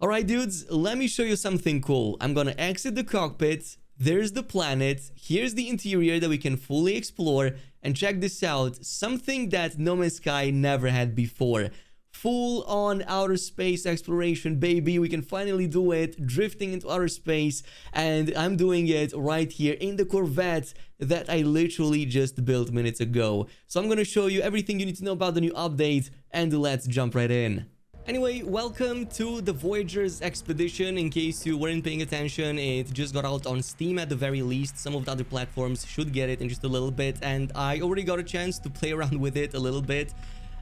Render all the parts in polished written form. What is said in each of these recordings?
Alright dudes, let me show you something cool. I'm gonna exit the cockpit, there's the planet, here's the interior that we can fully explore, and check this out, something that No Man's Sky never had before. Full on outer space exploration, baby. We can finally do it, drifting into outer space, and I'm doing it right here in the Corvette that I literally just built minutes ago. So I'm gonna show you everything you need to know about the new update, and let's jump right in. Anyway, welcome to the Voyagers expedition. In case you weren't paying attention, it just got out on Steam at the very least. Some of the other platforms should get it in just a little bit, and I already got a chance to play around with it a little bit.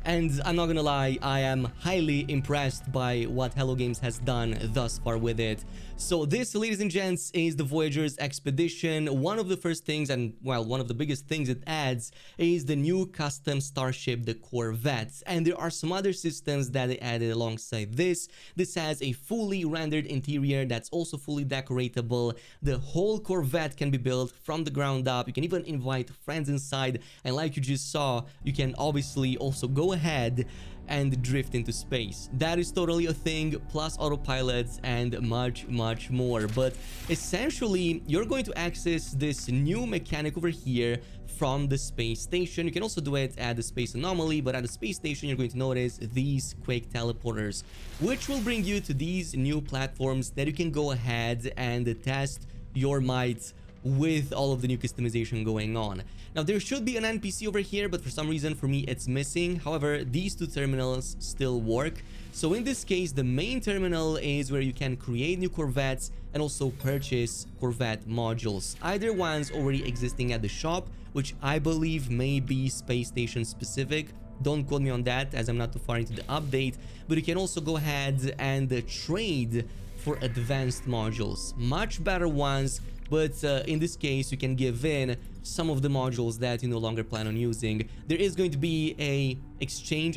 And I'm not gonna lie, I am highly impressed by what Hello Games has done thus far with it. So this, ladies and gents, is the Voyagers expedition. One of the first things, and well, one of the biggest things it adds is the new custom starship, the Corvette. And there are some other systems that they added alongside this. This has a fully rendered interior that's also fully decoratable. The whole Corvette can be built from the ground up. You can even invite friends inside, and like you just saw, you can obviously also go ahead and drift into space. That is totally a thing, plus autopilot and much more. But essentially, you're going to access this new mechanic over here from the space station. You can also do it at the space anomaly, but at the space station, you're going to notice these quick teleporters, which will bring you to these new platforms that you can go ahead and test your might with all of the new customization going on. Now, there should be an NPC over here, but for some reason for me it's missing. However, these two terminals still work. So in this case, the main terminal is where you can create new Corvettes and also purchase Corvette modules, either ones already existing at the shop, which I believe may be space station specific. Don't quote me on that, as I'm not too far into the update, but you can also go ahead and trade for advanced modules, much better ones. But in this case, you can give in some of the modules that you no longer plan on using. There is going to be an exchange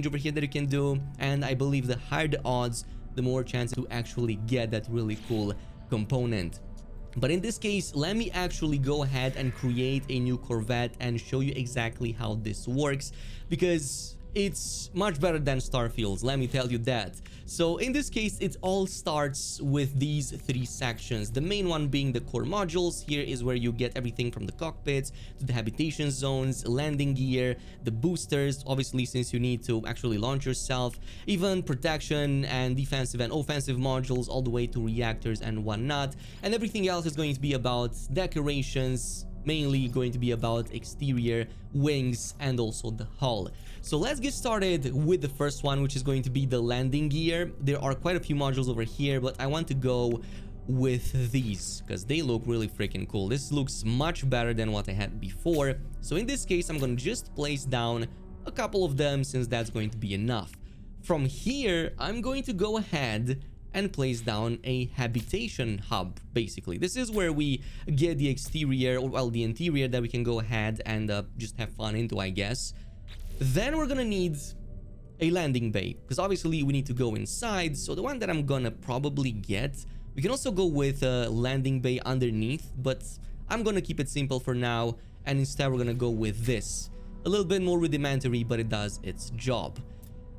over here that you can do, and I believe the higher the odds, the more chance to actually get that really cool component. But in this case, let me actually go ahead and create a new Corvette and show you exactly how this works, because it's much better than Starfield's, let me tell you that. So in this case, it all starts with these three sections. The main one being the core modules. Here is where you get everything from the cockpits to the habitation zones, landing gear, the boosters, obviously since you need to actually launch yourself, even protection and defensive and offensive modules, all the way to reactors and whatnot. And everything else is going to be about decorations, mainly going to be about exterior, wings, and also the hull. So let's get started with the first one, which is going to be the landing gear. There are quite a few modules over here, but I want to go with these because they look really freaking cool. This looks much better than what I had before. So in this case, I'm going to just place down a couple of them, since that's going to be enough. From here, I'm going to go ahead and place down a habitation hub. Basically, this is where we get the exterior, or well, the interior that we can go ahead and just have fun into, I guess. Then we're gonna need a landing bay, because obviously we need to go inside. So the one that I'm gonna probably get, we can also go with a landing bay underneath, but I'm gonna keep it simple for now, and instead we're gonna go with this. A little bit more rudimentary, but it does its job.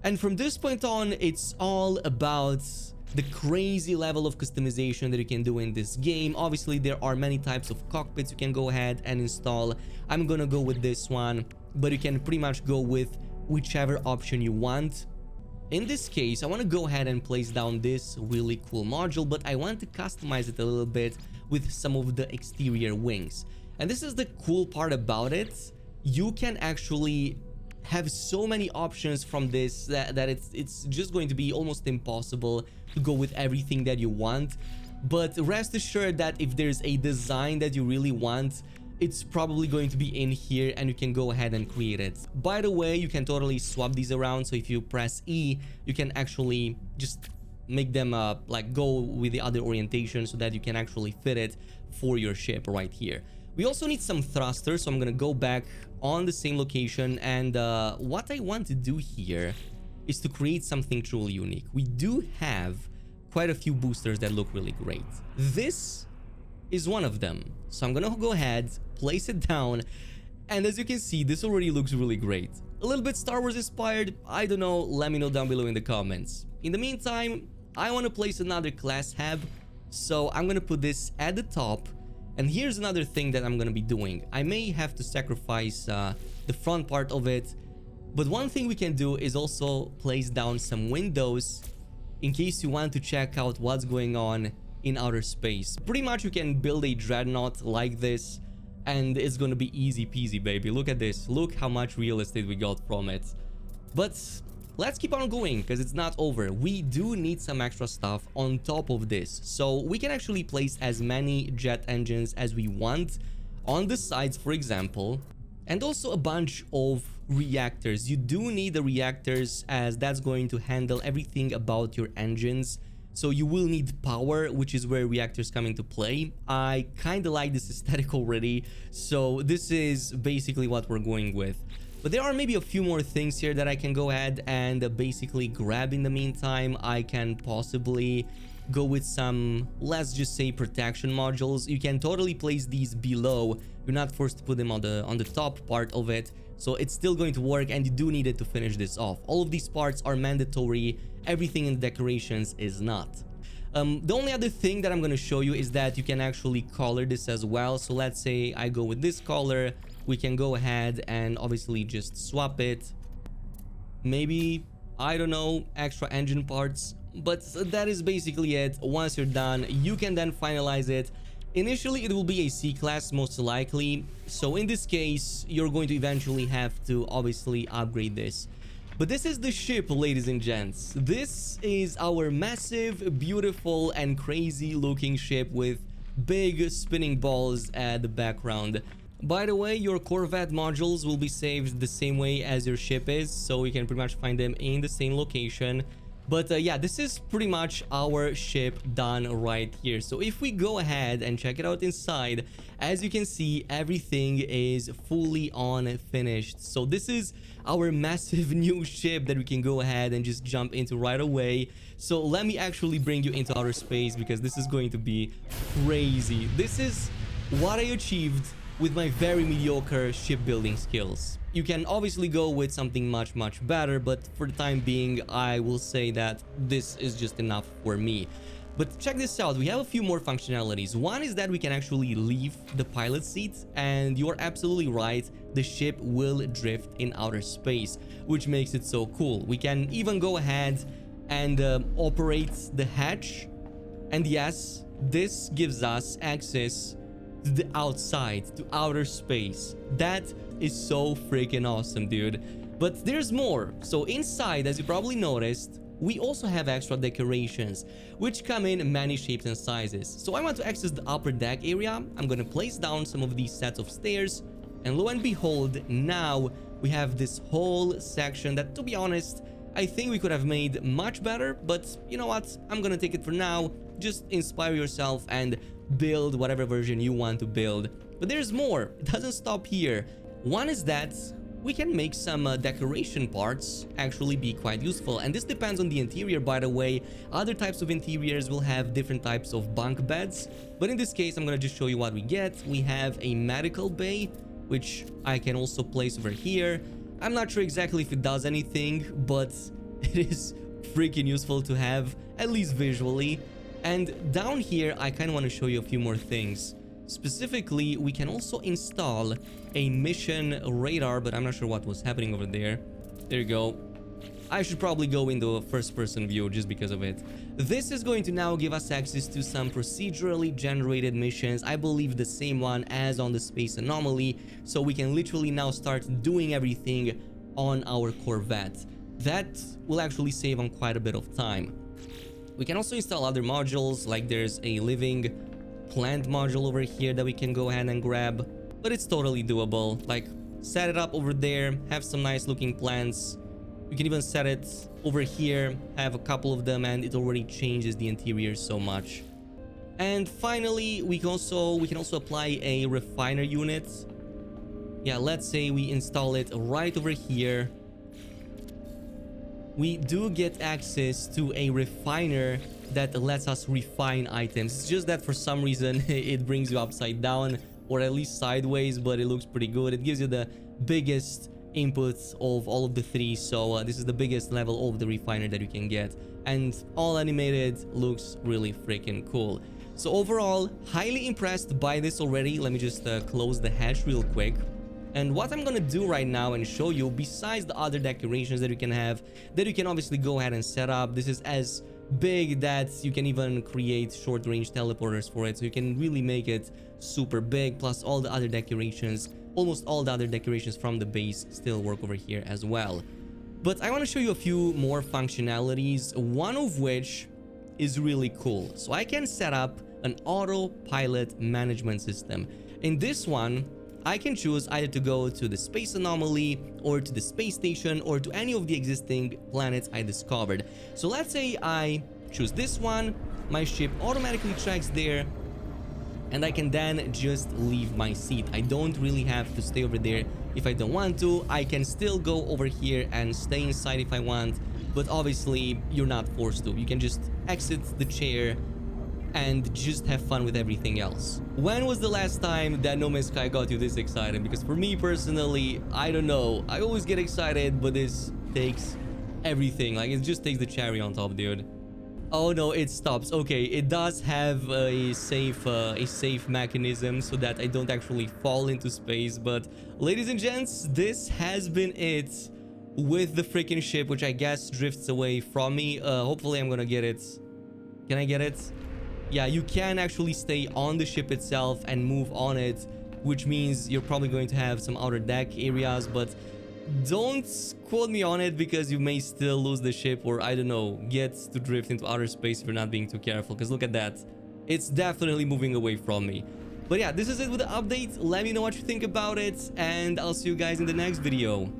And from this point on, it's all about the crazy level of customization that you can do in this game. Obviously, there are many types of cockpits you can go ahead and install. I'm gonna go with this one, but you can pretty much go with whichever option you want. In this case, I want to go ahead and place down this really cool module, but I want to customize it a little bit with some of the exterior wings. And this is the cool part about it. You can actually have so many options from this that it's just going to be almost impossible to go with everything that you want. But rest assured that if there's a design that you really want, it's probably going to be in here, and you can go ahead and create it. By the way, you can totally swap these around. So if you press E, you can actually just make them like go with the other orientation, so that you can actually fit it for your ship right here. We also need some thrusters, so I'm gonna go back on the same location, and what I want to do here is to create something truly unique. We do have quite a few boosters that look really great. This is one of them, so I'm gonna go ahead, place it down, and as you can see, this already looks really great. A little bit Star Wars inspired, I don't know, let me know down below in the comments. In the meantime, I want to place another class hab, so I'm gonna put this at the top. And here's another thing that I'm gonna be doing. I may have to sacrifice the front part of it, but one thing we can do is also place down some windows in case you want to check out what's going on in outer space. Pretty much you can build a dreadnought like this and it's gonna be easy peasy, baby. Look at this. Look how much real estate we got from it. But let's keep on going because it's not over. We do need some extra stuff on top of this, so we can actually place as many jet engines as we want on the sides, for example, and also a bunch of reactors. You do need the reactors as that's going to handle everything about your engines. So you will need power, which is where reactors come into play. I kind of like this aesthetic already, so this is basically what we're going with. But there are maybe a few more things here that I can go ahead and basically grab in the meantime. I can possibly go with some, let's just say, protection modules. You can totally place these below. You're not forced to put them on the top part of it. So it's still going to work, and you do need it to finish this off. All of these parts are mandatory. Everything in the decorations is not. The only other thing that I'm going to show you is that you can actually color this as well. So let's say I go with this color. We can go ahead and obviously just swap it. Maybe, I don't know, extra engine parts. But that is basically it. Once you're done, you can then finalize it. Initially, it will be a C-class most likely. So in this case, you're going to eventually have to obviously upgrade this. But this is the ship, ladies and gents. This is our massive, beautiful, and crazy looking ship with big spinning balls at the background. By the way, your Corvette modules will be saved the same way as your ship is, so you can pretty much find them in the same location. But yeah, this is pretty much our ship done right here. So if we go ahead and check it out inside, as you can see, everything is fully on finished. So this is our massive new ship that we can go ahead and just jump into right away. So let me actually bring you into outer space because this is going to be crazy. This is what I achieved with my very mediocre shipbuilding skills. You can obviously go with something much better, but for the time being, I will say that this is just enough for me. But check this out, we have a few more functionalities. One is that we can actually leave the pilot seat, and you're absolutely right, the ship will drift in outer space, which makes it so cool. We can even go ahead and operate the hatch, and yes, this gives us access to the outside, to outer space. That is so freaking awesome, dude. But there's more. So inside, as you probably noticed, we also have extra decorations, which come in many shapes and sizes. So I want to access the upper deck area. I'm gonna place down some of these sets of stairs, and lo and behold, now we have this whole section that, to be honest, I think we could have made much better, but you know what? I'm gonna take it for now. Just inspire yourself and build whatever version you want to build. But there's more. It doesn't stop here. One is that we can make some decoration parts actually be quite useful, and this depends on the interior, by the way. Other types of interiors will have different types of bunk beds, but in this case I'm gonna just show you what we get. We have a medical bay, which I can also place over here. I'm not sure exactly if it does anything, but it is freaking useful to have, at least visually. And down here, I kind of want to show you a few more things. Specifically, we can also install a mission radar, but I'm not sure what was happening over there. There you go. I should probably go into a first-person view just because of it. This is going to now give us access to some procedurally generated missions. I believe the same one as on the Space Anomaly, so we can literally now start doing everything on our Corvette. That will actually save on quite a bit of time. We can also install other modules, like there's a living plant module over here that we can go ahead and grab, but it's totally doable. Like, set it up over there, have some nice looking plants. You can even set it over here, have a couple of them, and it already changes the interior so much. And finally, we can also apply a refiner unit. Yeah, let's say we install it right over here. We do get access to a refiner that lets us refine items. It's just that for some reason it brings you upside down, or at least sideways, but it looks pretty good. It gives you the biggest inputs of all of the three, so this is the biggest level of the refiner that you can get. and all animated, looks really freaking cool. So overall, highly impressed by this already. Let me just close the hatch real quick. And what I'm gonna do right now and show you, besides the other decorations that you can have, that you can obviously go ahead and set up. This is as big that you can even create short-range teleporters for it, so you can really make it super big. Plus all the other decorations, almost all the other decorations from the base still work over here as well. But I want to show you a few more functionalities, one of which is really cool. So I can set up an autopilot management system. In this one, I can choose either to go to the space anomaly or to the space station or to any of the existing planets I discovered. So let's say I choose this one, my ship automatically tracks there, and I can then just leave my seat. I don't really have to stay over there if I don't want to. I can still go over here and stay inside if I want, but obviously you're not forced to. You can just exit the chair and just have fun with everything else. When was the last time that No Man's Sky got you this excited? Because for me personally, I don't know. I always get excited, but this takes everything. Like, it just takes the cherry on top, dude. Oh no, it stops. Okay, it does have a safe mechanism so that I don't actually fall into space. But ladies and gents, this has been it with the freaking ship, which I guess drifts away from me. Hopefully I'm gonna get it. Can I get it? Yeah, you can actually stay on the ship itself and move on it, which means you're probably going to have some outer deck areas, but don't quote me on it because you may still lose the ship, or I don't know, get to drift into outer space if you're not being too careful, because look at that. It's definitely moving away from me. But yeah, this is it with the update. Let me know what you think about it, and I'll see you guys in the next video.